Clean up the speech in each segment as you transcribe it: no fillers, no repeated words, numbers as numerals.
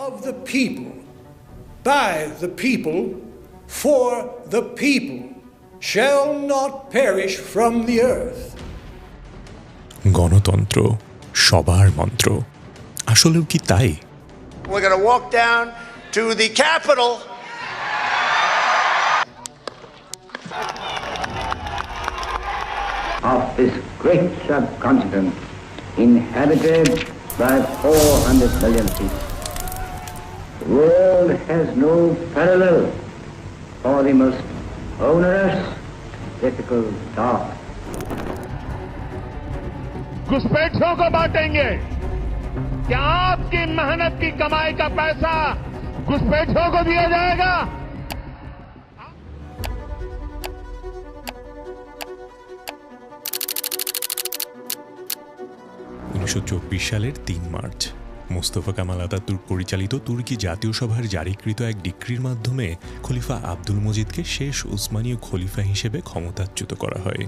of the people, by the people, for the people, shall not perish from the earth. গণতন্ত্র সবার মন্ত্র, আসলেও কি তাই? We're going to walk down to the Capitol. Of this great subcontinent inhabited by 400 million people. The world has no parallel for the most onerous, difficult task. घुसपैठियों को बांटेंगे। क्या आपकी मेहनत की कमाई का पैसा घुसपैठियों को दिया जाएगा? 1924 সালের 3 মার্চ মোস্তফা কামাল আতাতুর্ক পরিচালিত তুর্কি জাতীয় সভার জারিকৃত এক ডিক্রির মাধ্যমে খলিফা আব্দুল মজিদকে শেষ উসমানীয় খলিফা হিসেবে ক্ষমতাচ্যুত করা হয়।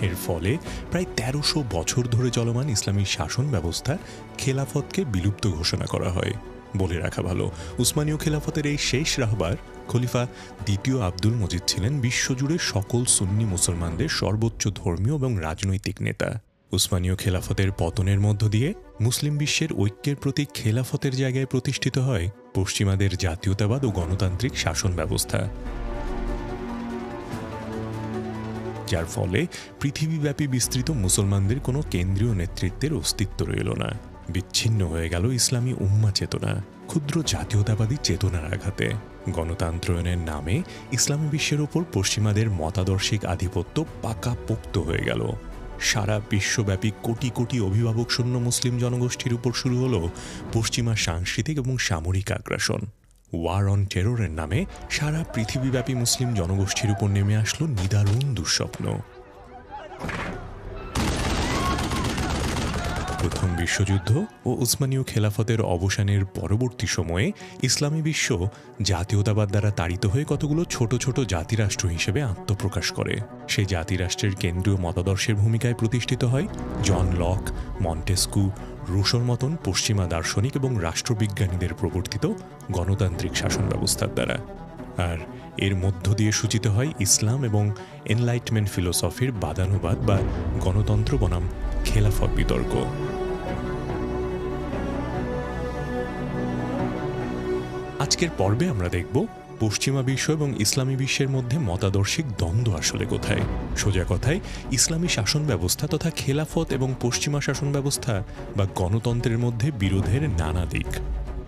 এর ফলে প্রায় 1300 বছর ধরে চলমান ইসলামী শাসন ব্যবস্থা খেলাফতকে বিলুপ্ত ঘোষণা করা হয়। বলে রাখা ভালো, উসমানীয় খেলাফতের এই শেষ রাহবার খলিফা দ্বিতীয় আব্দুল মজিদ ছিলেন বিশ্বজুড়ে সকল সুন্নি মুসলমানদের সর্বোচ্চ ধর্মীয় এবং রাজনৈতিক নেতা। উসমানীয় খেলাফতের পতনের মধ্য দিয়ে মুসলিম বিশ্বের ঐক্যের প্রতি খেলাফতের জায়গায় প্রতিষ্ঠিত হয় পশ্চিমাদের জাতীয়তাবাদ ও গণতান্ত্রিক শাসন ব্যবস্থা, যার ফলে পৃথিবীব্যাপী বিস্তৃত মুসলমানদের কোনো কেন্দ্রীয় নেতৃত্বের অস্তিত্ব রইল না। বিচ্ছিন্ন হয়ে গেল ইসলামী উম্মা চেতনা ক্ষুদ্র জাতীয়তাবাদী চেতনার আঘাতে। গণতন্ত্রায়নের নামে ইসলামী বিশ্বের ওপর পশ্চিমাদের মতাদর্শিক আধিপত্য পাকাপোক্ত হয়ে গেল। সারা বিশ্বব্যাপী কোটি কোটি অভিভাবক শূন্য মুসলিম জনগোষ্ঠীর উপর শুরু হলো পশ্চিমা সাংস্কৃতিক এবং সামরিক আগ্রাসন। ওয়ার অন টেররের নামে সারা পৃথিবীব্যাপী মুসলিম জনগোষ্ঠীর উপর নেমে আসলো নিদারুণ দুঃস্বপ্ন। প্রথম বিশ্বযুদ্ধ ও উসমানীয় খেলাফতের অবসানের পরবর্তী সময়ে ইসলামী বিশ্ব জাতীয়তাবাদ দ্বারা তাড়িত হয়ে কতগুলো ছোট ছোট জাতিরাষ্ট্র হিসেবে আত্মপ্রকাশ করে। সেই জাতিরাষ্ট্রের কেন্দ্রীয় মতাদর্শের ভূমিকায় প্রতিষ্ঠিত হয় জন লক, মন্টেস্কু, রুশোর মতন পশ্চিমা দার্শনিক এবং রাষ্ট্রবিজ্ঞানীদের প্রবর্তিত গণতান্ত্রিক শাসন ব্যবস্থার দ্বারা। আর এর মধ্য দিয়ে সূচিত হয় ইসলাম এবং এনলাইটমেন্ট ফিলোসফির বাদানুবাদ বা গণতন্ত্র বনাম খেলাফত বিতর্ক। আজকের পর্বে আমরা দেখব পশ্চিমা বিশ্ব এবং ইসলামী বিশ্বের মধ্যে মতাদর্শিক দ্বন্দ্ব আসলে কোথায়। সোজা কথায় ইসলামী শাসন ব্যবস্থা তথা খেলাফত এবং পশ্চিমা শাসন ব্যবস্থা বা গণতন্ত্রের মধ্যে বিরোধের নানা দিক।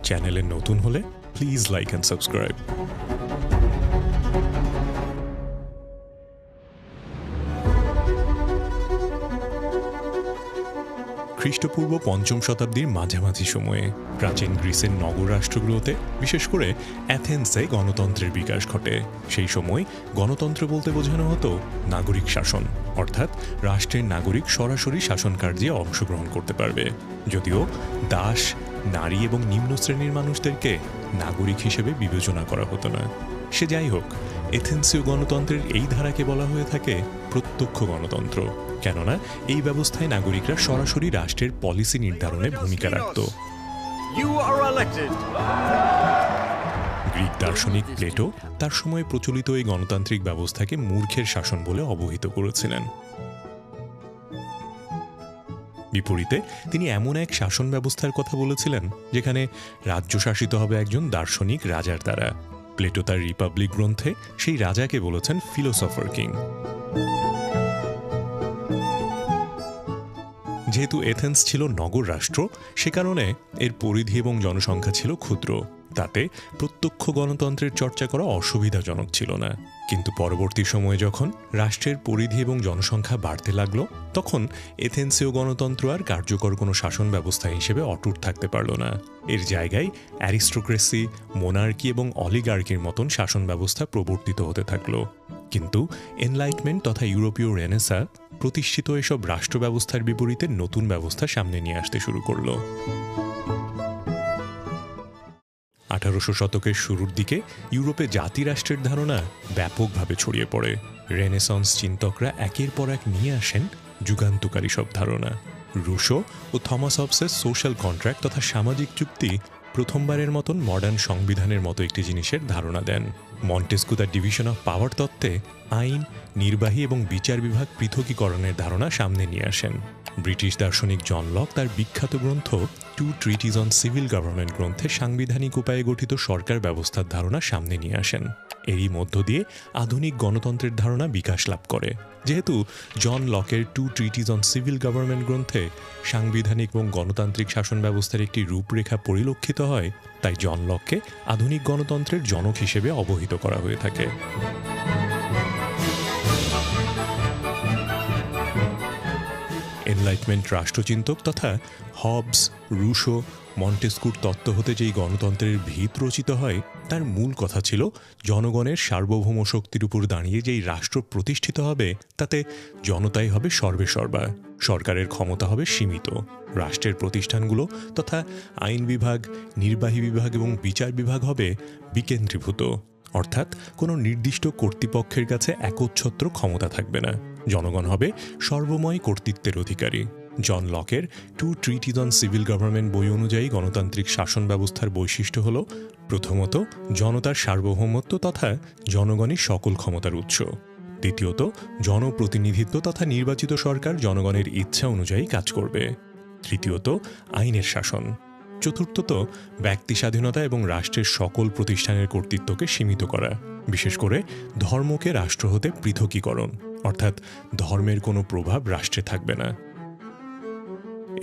চ্যানেলে নতুন হলে প্লিজ লাইক অ্যান্ড সাবস্ক্রাইব। খ্রিস্টপূর্ব 5ম শতাব্দীর মাঝামাঝি সময়ে প্রাচীন গ্রিসের নগর রাষ্ট্রগুলোতে, বিশেষ করে অ্যাথেন্সে গণতন্ত্রের বিকাশ ঘটে। সেই সময় গণতন্ত্র বলতে বোঝানো হতো নাগরিক শাসন, অর্থাৎ রাষ্ট্রের নাগরিক সরাসরি শাসন কার্যে অংশগ্রহণ করতে পারবে। যদিও দাস, নারী এবং নিম্ন শ্রেণীর মানুষদেরকে নাগরিক হিসেবে বিবেচনা করা হতো না। সে যাই হোক, এথেন্সীয় গণতন্ত্রের এই ধারাকে বলা হয়ে থাকে প্রত্যক্ষ গণতন্ত্র, কেননা এই ব্যবস্থায় নাগরিকরা সরাসরি রাষ্ট্রের পলিসি নির্ধারণে ভূমিকা রাখত। গ্রিক দার্শনিক প্লেটো তার সময় প্রচলিত এই গণতান্ত্রিক ব্যবস্থাকে মূর্খের শাসন বলে অবহিত করেছিলেন। বিপরীতে তিনি এমন এক শাসন ব্যবস্থার কথা বলেছিলেন যেখানে রাজ্য শাসিত হবে একজন দার্শনিক রাজার দ্বারা। প্লেটো তার রিপাবলিক গ্রন্থে সেই রাজাকে বলেছেন ফিলোসফার কিং। যেহেতু এথেন্স ছিল নগর রাষ্ট্র, সে কারণে এর পরিধি এবং জনসংখ্যা ছিল ক্ষুদ্র। তাতে প্রত্যক্ষ গণতন্ত্রের চর্চা করা অসুবিধাজনক ছিল না। কিন্তু পরবর্তী সময়ে যখন রাষ্ট্রের পরিধি এবং জনসংখ্যা বাড়তে লাগলো, তখন এথেন্সীয় গণতন্ত্র আর কার্যকর কোনো শাসন ব্যবস্থা হিসেবে অটুট থাকতে পারল না। এর জায়গায় অ্যারিস্টোক্রেসি, মোনার্কি এবং অলিগার্কির মতন শাসন ব্যবস্থা প্রবর্তিত হতে থাকলো। কিন্তু এনলাইটমেন্ট তথা ইউরোপীয় রেনেসা প্রতিষ্ঠিত এসব রাষ্ট্র ব্যবস্থার বিপরীতে নতুন ব্যবস্থা সামনে নিয়ে আসতে শুরু করল। 1800 শতকের শুরুর দিকে ইউরোপে জাতিরাষ্ট্রের ধারণা ব্যাপকভাবে ছড়িয়ে পড়ে। রেনেসন্স চিন্তকরা একের পর এক নিয়ে আসেন যুগান্তকারী সব ধারণা। রুশো ও থমাস হবসের সোশ্যাল কন্ট্রাক্ট তথা সামাজিক চুক্তি প্রথমবারের মতন মডার্ন সংবিধানের মতো একটি জিনিসের ধারণা দেন। মন্টেস্কু তার ডিভিশন অফ পাওয়ার তত্ত্বে আইন, নির্বাহী এবং বিচার বিভাগ পৃথকীকরণের ধারণা সামনে নিয়ে আসেন। ব্রিটিশ দার্শনিক জন লক তার বিখ্যাত গ্রন্থ two treatises on civil government গ্রন্থে সাংবিধানিক উপায়ে গঠিত সরকার ব্যবস্থার ধারণা সামনে নিয়ে আসেন। এরই মধ্য দিয়ে আধুনিক গণতন্ত্রের ধারণা বিকাশ লাভ করে। যেহেতু জন লকের two treatises on civil government গ্রন্থে সাংবিধানিক এবং গণতান্ত্রিক শাসন ব্যবস্থার একটি রূপরেখা পরিলক্ষিত হয়, তাই জন লককে আধুনিক গণতন্ত্রের জনক হিসেবে অবহিত করা হয়ে থাকে। এনলাইটমেন্ট রাষ্ট্রচিন্তক তথা হবস, রুশো, মন্টেস্কুর তত্ত্ব হতে যেই গণতন্ত্রের ভিত রচিত হয়, তার মূল কথা ছিল জনগণের সার্বভৌম শক্তির উপর দাঁড়িয়ে যেই রাষ্ট্র প্রতিষ্ঠিত হবে তাতে জনতাই হবে সর্বেসর্বা, সরকারের ক্ষমতা হবে সীমিত, রাষ্ট্রের প্রতিষ্ঠানগুলো তথা আইন বিভাগ, নির্বাহী বিভাগ এবং বিচার বিভাগ হবে বিকেন্দ্রীভূত, অর্থাৎ কোনো নির্দিষ্ট কর্তৃপক্ষের কাছে একচ্ছত্র ক্ষমতা থাকবে না, জনগণ হবে সর্বময় কর্তৃত্বের অধিকারী। জন লকের two treatises on civil government বই অনুযায়ী গণতান্ত্রিক শাসন ব্যবস্থার বৈশিষ্ট্য হল প্রথমত জনতার সার্বভৌমত্ব তথা জনগণই সকল ক্ষমতার উৎস, দ্বিতীয়ত জনপ্রতিনিধিত্ব তথা নির্বাচিত সরকার জনগণের ইচ্ছা অনুযায়ী কাজ করবে, তৃতীয়ত আইনের শাসন, চতুর্থত ব্যক্তি স্বাধীনতা এবং রাষ্ট্রের সকল প্রতিষ্ঠানের কর্তৃত্বকে সীমিত করা, বিশেষ করে ধর্মকে রাষ্ট্র হতে পৃথকীকরণ, অর্থাৎ ধর্মের কোনো প্রভাব রাষ্ট্রে থাকবে না।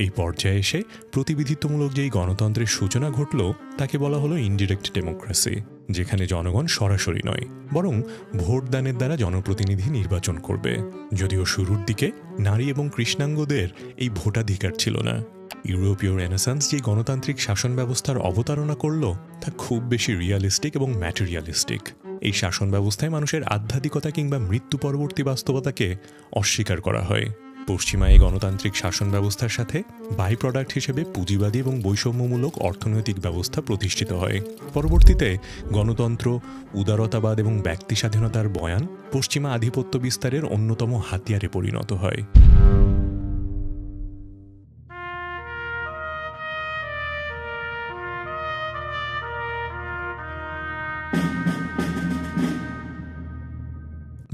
এই পর্যায়ে এসে প্রতিনিধিত্বমূলক যেই গণতন্ত্রের সূচনা ঘটল তাকে বলা হলো ইনডিরেক্ট ডেমোক্রেসি, যেখানে জনগণ সরাসরি নয় বরং ভোটদানের দ্বারা জনপ্রতিনিধি নির্বাচন করবে। যদিও শুরুর দিকে নারী এবং কৃষ্ণাঙ্গদের এই ভোটাধিকার ছিল না। ইউরোপীয় রেনেসান্স যে গণতান্ত্রিক শাসন ব্যবস্থার অবতারণা করল তা খুব বেশি রিয়ালিস্টিক এবং ম্যাটেরিয়ালিস্টিক। এই শাসন ব্যবস্থায় মানুষের আধ্যাত্মিকতা কিংবা মৃত্যু পরবর্তী বাস্তবতাকে অস্বীকার করা হয়। পশ্চিমা এই গণতান্ত্রিক শাসন ব্যবস্থার সাথে বাই প্রোডাক্ট হিসেবে পুঁজিবাদী এবং বৈষম্যমূলক অর্থনৈতিক ব্যবস্থা প্রতিষ্ঠিত হয়। পরবর্তীতে গণতন্ত্র, উদারতাবাদ এবং ব্যক্তি স্বাধীনতার বয়ান পশ্চিমা আধিপত্য বিস্তারের অন্যতম হাতিয়ারে পরিণত হয়।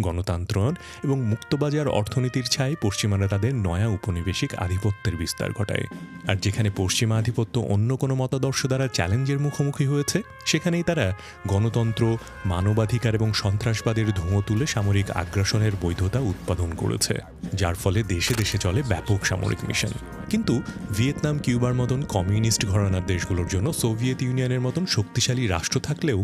গণতন্ত্র এবং মুক্তবাজার অর্থনীতির ছায় পশ্চিমারা তাদের নয়া উপনিবেশিক আধিপত্যের বিস্তার ঘটায়। আর যেখানে পশ্চিমা আধিপত্য অন্য কোনো মতাদর্শ দ্বারা চ্যালেঞ্জের মুখোমুখি হয়েছে, সেখানেই তারা গণতন্ত্র, মানবাধিকার এবং সন্ত্রাসবাদের ধুঁয়ো তুলে সামরিক আগ্রাসনের বৈধতা উৎপাদন করেছে, যার ফলে দেশে দেশে চলে ব্যাপক সামরিক মিশন। কিন্তু ভিয়েতনাম, কিউবার মতন কমিউনিস্ট ঘরানার দেশগুলোর জন্য সোভিয়েত ইউনিয়নের মতন শক্তিশালী রাষ্ট্র থাকলেও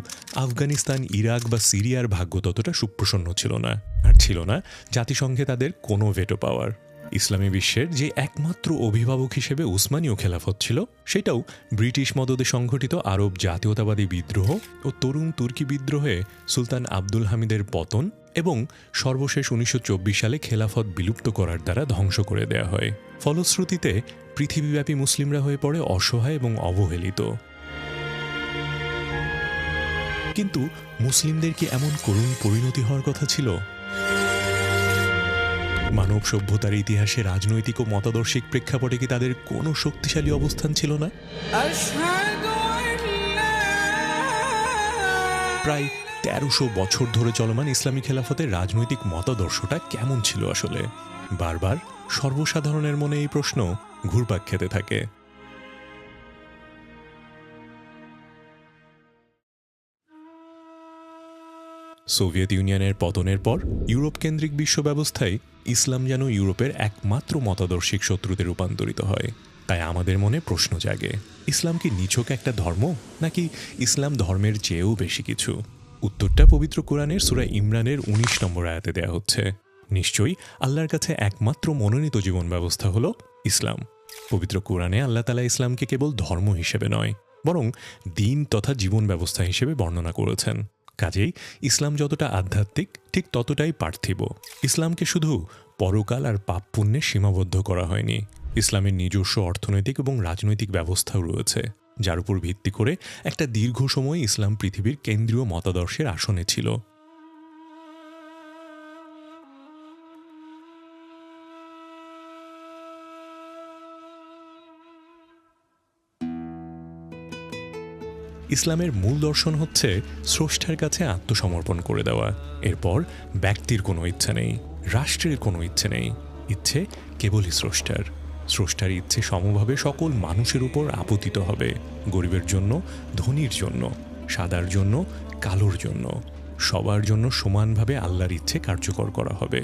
আফগানিস্তান, ইরাক বা সিরিয়ার ভাগ্য ততটা সুপ্রসন্ন ছিল না। আর ছিল না জাতিসংঘে তাদের কোনো ভেটো পাওয়ার। ইসলামী বিশ্বের যে একমাত্র অভিভাবক হিসেবে উসমানীয় খেলাফত ছিল, সেটাও ব্রিটিশ মদদে সংঘটিত আরব জাতীয়তাবাদী বিদ্রোহ ও তরুণ তুর্কি বিদ্রোহে সুলতান আব্দুল হামিদের পতন এবং সর্বশেষ 1924 সালে খেলাফত বিলুপ্ত করার দ্বারা ধ্বংস করে দেয়া হয়। ফলশ্রুতিতে পৃথিবীব্যাপী মুসলিমরা হয়ে পড়ে অসহায় এবং অবহেলিত। কিন্তু মুসলিমদের কি এমন করুণ পরিণতি হওয়ার কথা ছিল? মানব সভ্যতার ইতিহাসে রাজনৈতিক ও মতাদর্শিক প্রেক্ষাপটে কি তাদের কোনো শক্তিশালী অবস্থান ছিল না? প্রায় 1300 বছর ধরে চলমান ইসলামী খেলাফতের রাজনৈতিক মতাদর্শটা কেমন ছিল আসলে? বারবার সর্বসাধারণের মনে এই প্রশ্ন ঘুরপাক খেতে থাকে। সোভিয়েত ইউনিয়নের পতনের পর ইউরোপ কেন্দ্রিক বিশ্ব ব্যবস্থায় ইসলাম যেন ইউরোপের একমাত্র মতাদর্শিক শত্রুতে রূপান্তরিত হয়। তাই আমাদের মনে প্রশ্ন জাগে, ইসলাম কি নিছক একটা ধর্ম, নাকি ইসলাম ধর্মের চেয়েও বেশি কিছু? উত্তরটা পবিত্র কোরআনের সূরা ইমরানের 19 নম্বর আয়াতে দেয়া হচ্ছে। নিশ্চয়ই আল্লাহর কাছে একমাত্র মনোনীত জীবন ব্যবস্থা হলো ইসলাম। পবিত্র কোরআনে আল্লাহ তাআলা ইসলামকে কেবল ধর্ম হিসেবে নয়, বরং দিন তথা জীবন ব্যবস্থা হিসেবে বর্ণনা করেছেন। কাজেই ইসলাম যতটা আধ্যাত্মিক, ঠিক ততটাই পার্থিব। ইসলামকে শুধু পরকাল আর পাপ পুণ্যে সীমাবদ্ধ করা হয়নি। ইসলামের নিজস্ব অর্থনৈতিক এবং রাজনৈতিক ব্যবস্থাও রয়েছে, যার উপর ভিত্তি করে একটা দীর্ঘ সময় ইসলাম পৃথিবীর কেন্দ্রীয় মতাদর্শের আসনে ছিল। ইসলামের মূল দর্শন হচ্ছে স্রষ্টার কাছে আত্মসমর্পণ করে দেওয়া। এরপর ব্যক্তির কোনো ইচ্ছা নেই, রাষ্ট্রের কোনো ইচ্ছে নেই, ইচ্ছে কেবলই স্রষ্টার। স্রষ্টার ইচ্ছে সমভাবে সকল মানুষের উপর আপতিত হবে, গরিবের জন্য, ধনীর জন্য, সাদার জন্য, কালোর জন্য, সবার জন্য সমানভাবে আল্লাহর ইচ্ছে কার্যকর করা হবে।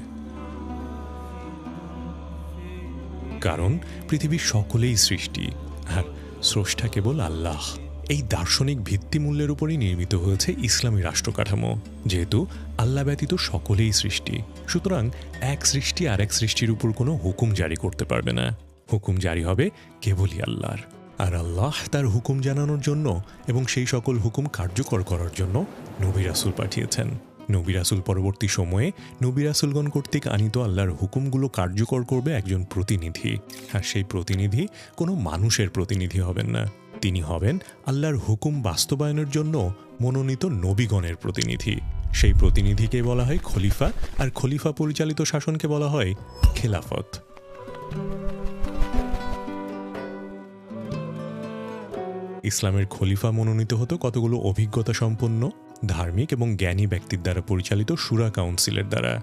কারণ পৃথিবীর সকলেই সৃষ্টি, আর স্রষ্টা কেবল আল্লাহ। এই দার্শনিক ভিত্তিমূল্যের উপরই নির্মিত হয়েছে ইসলামী রাষ্ট্র কাঠামো। যেহেতু আল্লাহ ব্যতীত সকলেই সৃষ্টি, সুতরাং এক সৃষ্টি আর এক সৃষ্টির উপর কোনো হুকুম জারি করতে পারবে না। হুকুম জারি হবে কেবলই আল্লাহর। আর আল্লাহ তার হুকুম জানানোর জন্য এবং সেই সকল হুকুম কার্যকর করার জন্য নবী রাসূল পাঠিয়েছেন। নবী রাসূল পরবর্তী সময়ে নবী রাসূলগণ কর্তৃক আনিত আল্লাহর হুকুমগুলো কার্যকর করবে একজন প্রতিনিধি। আর সেই প্রতিনিধি কোনো মানুষের প্রতিনিধি হবেন না, তিনি হবেন আল্লাহর হুকুম বাস্তবায়নের জন্য মনোনীত নবীগণের প্রতিনিধি। সেই প্রতিনিধিকে বলা হয় খলিফা, আর খলিফা পরিচালিত শাসনকে বলা হয় খেলাফত। ইসলামের খলিফা মনোনীত হতো কতগুলো অভিজ্ঞতা সম্পন্ন, ধার্মিক এবং জ্ঞানী ব্যক্তির দ্বারা পরিচালিত শুরা কাউন্সিলের দ্বারা।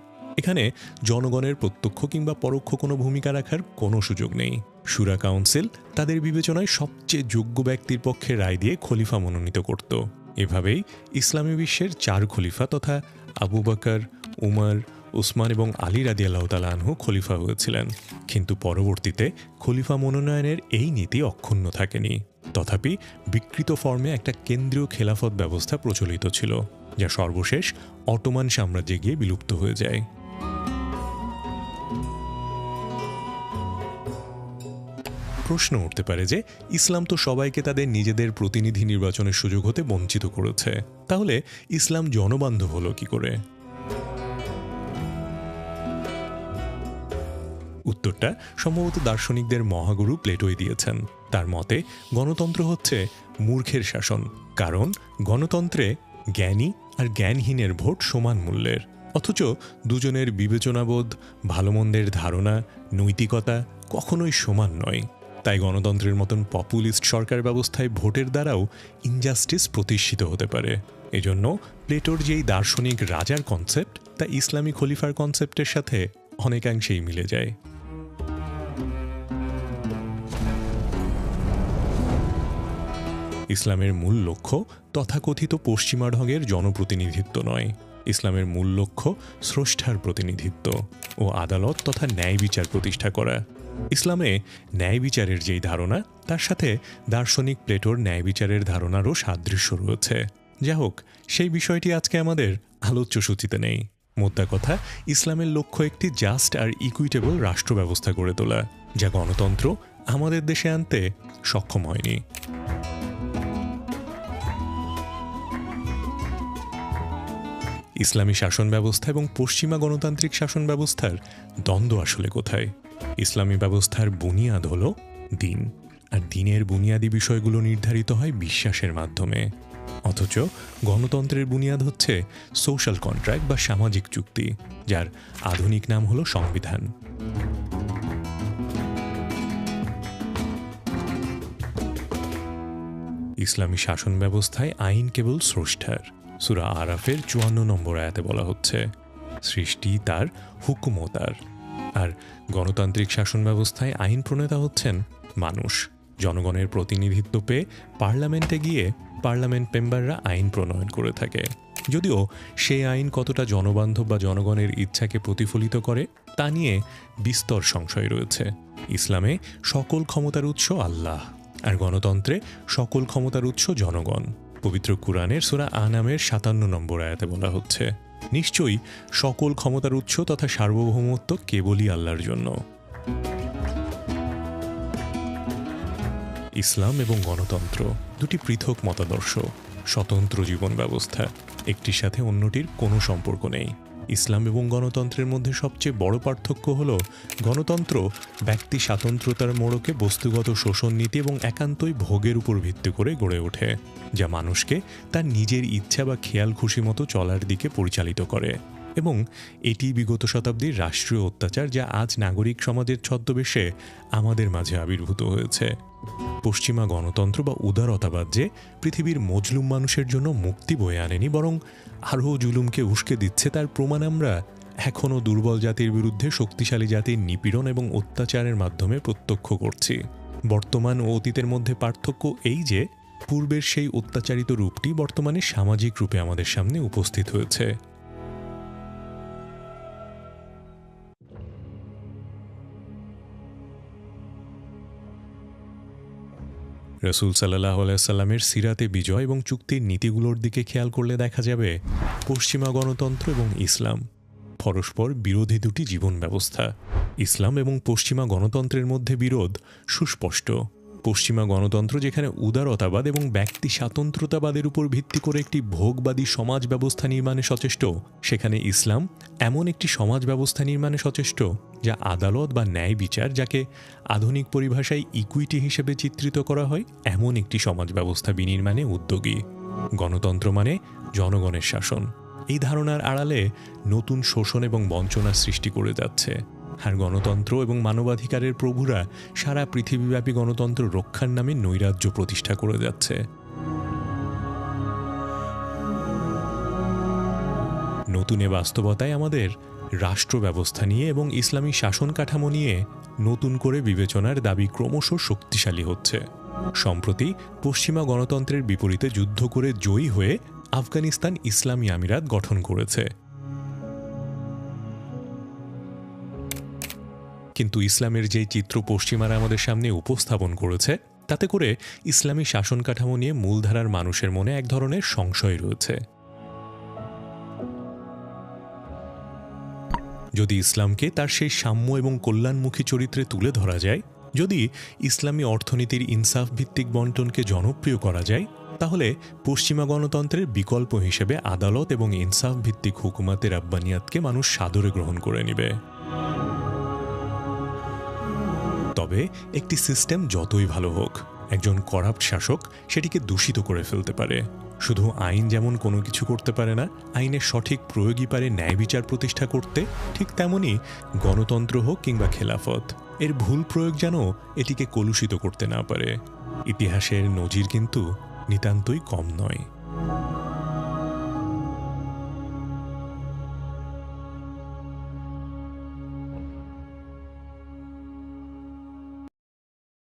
এখানে জনগণের প্রত্যক্ষ কিংবা পরোক্ষ কোনো ভূমিকা রাখার কোনো সুযোগ নেই। শুরা কাউন্সিল তাদের বিবেচনায় সবচেয়ে যোগ্য ব্যক্তির পক্ষে রায় দিয়ে খলিফা মনোনীত করত। এভাবেই ইসলামী বিশ্বের 4 খলিফা তথা আবু বকর, উমর, উসমান এবং আলী রাদিয়াল্লাহু তাআলা আনহু খলিফা হয়েছিলেন। কিন্তু পরবর্তীতে খলিফা মনোনয়নের এই নীতি অক্ষুণ্ণ থাকেনি। তথাপি বিকৃত ফর্মে একটা কেন্দ্রীয় খেলাফত ব্যবস্থা প্রচলিত ছিল, যা সর্বশেষ অটোমান সাম্রাজ্যে গিয়ে বিলুপ্ত হয়ে যায়। প্রশ্ন উঠতে পারে যে ইসলাম তো সবাইকে তাদের নিজেদের প্রতিনিধি নির্বাচনের সুযোগ হতে বঞ্চিত করেছে, তাহলে ইসলাম জনবান্ধব হলো কি করে? উত্তরটা সম্ভবত দার্শনিকদের মহাগুরু প্লেটোই দিয়েছেন। তার মতে গণতন্ত্র হচ্ছে মূর্খের শাসন, কারণ গণতন্ত্রে জ্ঞানী আর জ্ঞানহীনের ভোট সমান মূল্যের, অথচ দুজনের বিবেচনাবোধ, ভালোমন্দের ধারণা, নৈতিকতা কখনোই সমান নয়। তাই গণতন্ত্রের মতন পপুলিস্ট সরকার ব্যবস্থায় ভোটের দ্বারাও ইনজাস্টিস প্রতিষ্ঠিত হতে পারে। এজন্য প্লেটোর যেই দার্শনিক রাজার কনসেপ্ট, তা ইসলামী খলিফার কনসেপ্টের সাথে অনেকাংশেই মিলে যায়। ইসলামের মূল লক্ষ্য তথাকথিত পশ্চিমা ঢঙের জনপ্রতিনিধিত্ব নয়। ইসলামের মূল লক্ষ্য স্রষ্টার প্রতিনিধিত্ব ও আদালত তথা ন্যায় বিচার প্রতিষ্ঠা করা। ইসলামে ন্যায় বিচারের যেই ধারণা, তার সাথে দার্শনিক প্লেটোর ন্যায় বিচারের ধারণারও সাদৃশ্য রয়েছে। যা হোক, সেই বিষয়টি আজকে আমাদের আলোচ্য সূচিতে নেই। মোদ্দা কথা, ইসলামের লক্ষ্য একটি জাস্ট আর ইকুইটেবল রাষ্ট্র ব্যবস্থা গড়ে তোলা, যা গণতন্ত্র আমাদের দেশে আনতে সক্ষম হয়নি। ইসলামী শাসন ব্যবস্থা এবং পশ্চিমা গণতান্ত্রিক শাসন ব্যবস্থার দ্বন্দ্ব আসলে কোথায়? ইসলামী ব্যবস্থার বুনিয়াদ হলো দিন, আর দিনের বুনিয়াদী বিষয়গুলো নির্ধারিত হয় বিশ্বাসের মাধ্যমে। অথচ গণতন্ত্রের বুনিয়াদ হচ্ছে সোশ্যাল কন্ট্রাক্ট বা সামাজিক চুক্তি, যার আধুনিক নাম হলো সংবিধান। ইসলামী শাসন ব্যবস্থায় আইন কেবল স্রষ্টার। সূরা আরাফের 54 নম্বর আয়াতে বলা হচ্ছে, সৃষ্টি তার, হুকুমও তার। আর গণতান্ত্রিক শাসন ব্যবস্থায় আইন প্রণেতা হচ্ছেন মানুষ। জনগণের প্রতিনিধিত্ব পেয়ে পার্লামেন্টে গিয়ে পার্লামেন্ট মেম্বাররা আইন প্রণয়ন করে থাকে। যদিও সেই আইন কতটা জনবান্ধব বা জনগণের ইচ্ছাকে প্রতিফলিত করে তা নিয়ে বিস্তর সংশয় রয়েছে। ইসলামে সকল ক্ষমতার উৎস আল্লাহ, আর গণতন্ত্রে সকল ক্ষমতার উৎস জনগণ। পবিত্র কুরআনের সূরা আনামের 57 নম্বর আয়াতে বলা হচ্ছে, নিশ্চয়ই সকল ক্ষমতার উৎস তথা সার্বভৌমত্ব কেবলই আল্লাহর জন্য। ইসলাম এবং গণতন্ত্র দুটি পৃথক মতাদর্শ, স্বতন্ত্র জীবন ব্যবস্থা। একটির সাথে অন্যটির কোনো সম্পর্ক নেই। ইসলাম এবং গণতন্ত্রের মধ্যে সবচেয়ে বড় পার্থক্য হল গণতন্ত্র ব্যক্তি স্বাতন্ত্র্যতার মোড়কে বস্তুগত শোষণ নীতি এবং একান্তই ভোগের উপর ভিত্তি করে গড়ে ওঠে, যা মানুষকে তার নিজের ইচ্ছা বা খেয়াল খুশি মতো চলার দিকে পরিচালিত করে। এবং এটি বিগত শতাব্দীর রাষ্ট্রীয় অত্যাচার যা আজ নাগরিক সমাজের ছদ্মবেশে আমাদের মাঝে আবির্ভূত হয়েছে। পশ্চিমা গণতন্ত্র বা উদারতাবাদ যে পৃথিবীর মজলুম মানুষের জন্য মুক্তি বয়ে আনেনি, বরং আরও জুলুমকে উস্কে দিচ্ছে, তার প্রমাণ আমরা এখনও দুর্বল জাতির বিরুদ্ধে শক্তিশালী জাতির নিপীড়ন এবং অত্যাচারের মাধ্যমে প্রত্যক্ষ করছি। বর্তমান ও অতীতের মধ্যে পার্থক্য এই যে পূর্বের সেই অত্যাচারিত রূপটি বর্তমানে সামাজিক রূপে আমাদের সামনে উপস্থিত হয়েছে। রসুল সাল্লাল্লাহু আলাইহি সাল্লামের সিরাতে বিজয় এবং চুক্তির নীতিগুলোর দিকে খেয়াল করলে দেখা যাবে পশ্চিমা গণতন্ত্র এবং ইসলাম পরস্পর বিরোধী দুটি জীবন ব্যবস্থা। ইসলাম এবং পশ্চিমা গণতন্ত্রের মধ্যে বিরোধ সুস্পষ্ট। পশ্চিমা গণতন্ত্র যেখানে উদারতাবাদ এবং ব্যক্তি স্বাতন্ত্র্যতাবাদের উপর ভিত্তি করে একটি ভোগবাদী সমাজ ব্যবস্থা নির্মাণে সচেষ্ট, সেখানে ইসলাম এমন একটি সমাজ ব্যবস্থা নির্মাণে সচেষ্ট যা আদালত বা ন্যায় বিচার, যাকে আধুনিক পরিভাষায় ইকুইটি হিসেবে চিত্রিত করা হয়, এমন একটি সমাজ ব্যবস্থা বিনির্মাণে উদ্যোগী। গণতন্ত্র মানে জনগণের শাসন। এই ধারণার আড়ালে নতুন শোষণ এবং বঞ্চনা সৃষ্টি করে যাচ্ছে। আর গণতন্ত্র এবং মানবাধিকারের প্রভুরা সারা পৃথিবীব্যাপী গণতন্ত্র রক্ষার নামে নৈরাজ্য প্রতিষ্ঠা করে যাচ্ছে। নতুন এ বাস্তবতায় আমাদের রাষ্ট্র ব্যবস্থা নিয়ে এবং ইসলামী শাসন কাঠামো নিয়ে নতুন করে বিবেচনার দাবি ক্রমশ শক্তিশালী হচ্ছে। সম্প্রতি পশ্চিমা গণতন্ত্রের বিপরীতে যুদ্ধ করে জয়ী হয়ে আফগানিস্তান ইসলামী আমিরাত গঠন করেছে। কিন্তু ইসলামের যে চিত্র পশ্চিমারা আমাদের সামনে উপস্থাপন করেছে, তাতে করে ইসলামী শাসন কাঠামো নিয়ে মূলধারার মানুষের মনে এক ধরনের সংশয় রয়েছে। যদি ইসলামকে তার সেই সাম্য এবং কল্যাণমুখী চরিত্রে তুলে ধরা যায়, যদি ইসলামী অর্থনীতির ইনসাফ ভিত্তিক বন্টনকে জনপ্রিয় করা যায়, তাহলে পশ্চিমা গণতন্ত্রের বিকল্প হিসেবে আদালত এবং ইনসাফ ভিত্তিক হুকুমাতের রাব্বানিয়াতকে মানুষ সাদরে গ্রহণ করে নেবে। তবে একটি সিস্টেম যতই ভালো হোক, একজন করাপ্ট শাসক সেটিকে দূষিত করে ফেলতে পারে। শুধু আইন যেমন কোনো কিছু করতে পারে না, আইনের সঠিক প্রয়োগই পারে ন্যায় বিচার প্রতিষ্ঠা করতে, ঠিক তেমনই গণতন্ত্র হোক কিংবা খেলাফত, এর ভুল প্রয়োগ যেন এটিকে কলুষিত করতে না পারে। ইতিহাসের নজির কিন্তু নিতান্তই কম নয়।